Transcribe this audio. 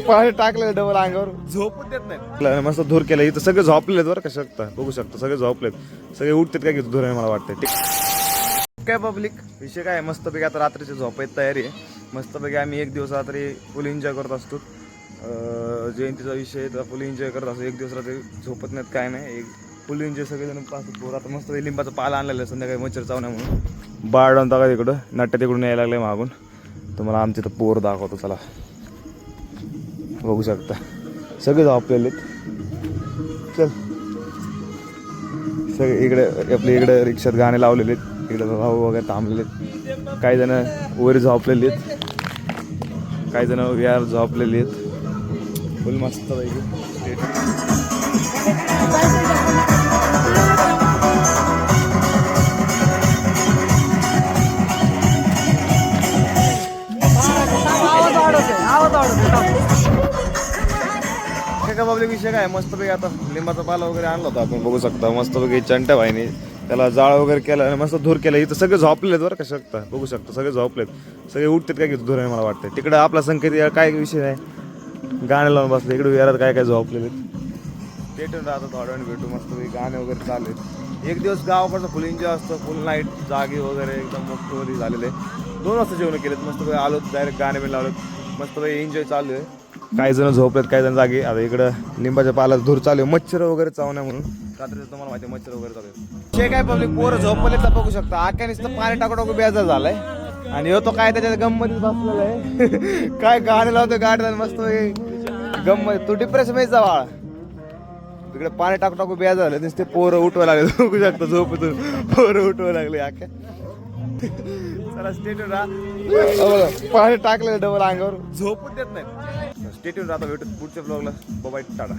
पाणी टाकलं डबल अंगावर झोपू देत नाही. मस्त धूर केला इथं सगळे झोपलेत बरं का. शकता बघू शकता सगळे झोपलेत. सगळे उठतात काय घेतो धूर आहे मला वाटतं. काय पब्लिक विषय काय मस्तपैकी आता रात्रीची झोपायची तयारी आहे. मस्तपैकी आम्ही एक दिवस रात्री फुल एन्जॉय करत असतो. जयंतीचा विषय तर फुल एन्जॉय करत असतो. एक दिवस रात्री झोपत नाहीत काय नाही. एक फुल एन्जॉय सगळेजण पाहतात. पोर आता मस्त लिंबाचा पाला आणलेला आहे संध्याकाळी मच्छर चावण्या म्हणून. बाळडाऊन टाका तिकडं नाट्य तिकडून यायला लागले मागून. तुम्हाला आमच्या तर पोर दाखवतो चला. बघू शकता सगळे झोपलेले. चल सगळे इकडे आपले इकडे रिक्षात गाणे लावलेले आहेत. इकडे भाऊ वगैरे थांबलेले आहेत. काही जण वर झोपलेले आहेत. काही जण विहार झोपलेले आहेत. फुल मस्त पाहिजे. का पब्लिक विषय काय मस्तपैकी आता लिंबाचा पाला वगैरे आणला होता आपण बघू शकता. मस्तपैकी चंट्या भाईने त्याला जाळ वगैरे केला मस्त धूर केला. इथं सगळे झोपलेत बरं का. शकता बघू शकता सगळे झोपलेत. सगळे उठतात काय घेतो धूर आहे मला वाटतं. तिकडं आपला संकेत काय विषय नाही. गाणे लावून बसले इकडे विहारात काय काय झोपलेले. भेटून राहतात थोड्या वेळ भेटू. मस्तपैकी गाणे वगैरे चालू आहेत. एक दिवस गावाकडचं फुल एन्जॉय असतं. फुल नाईट जागी वगैरे एकदम मोठं झालेले. 2 वाजता जेवण केलेत. मस्तपैकी आलो डायरेक्ट गाणे बिन लावलेत. मस्तपैकी एन्जॉय चालू आहे. काही जण झोपलेत काही जण जागी. आता इकडं लिंबाच्या पाल्यात धूर चालू आहे. मच्छर वगैरे चावण्या म्हणून रात्रीचं तुम्हाला माहिती मच्छर वगैरे चालू आहे. काय पब्लिक पोरं झोपले तर बघू शकता. आख्यानीच तर पाणी टाकू टाकू बेजार झालाय. आणि तो काय त्याच्यात गंमतीत बसलेला आहे. काय गाणे लावतो गाडी मस्त गंमत. तू डिप्रेशन मध्ये जा बाळा. तिकडे पाणी टाकू टाकू बेजार झालं. नुसते पोरं उठवायला लागले. बघू शकता झोपेतून पोरं उठवायला लागले आख्या. चला स्टेटून राहा. पाणी टाकलेलं डबल अंगावर झोपून देत नाही. स्टेटून राहता भेटत पुढच्या ब्लॉगला. बाय टाटा.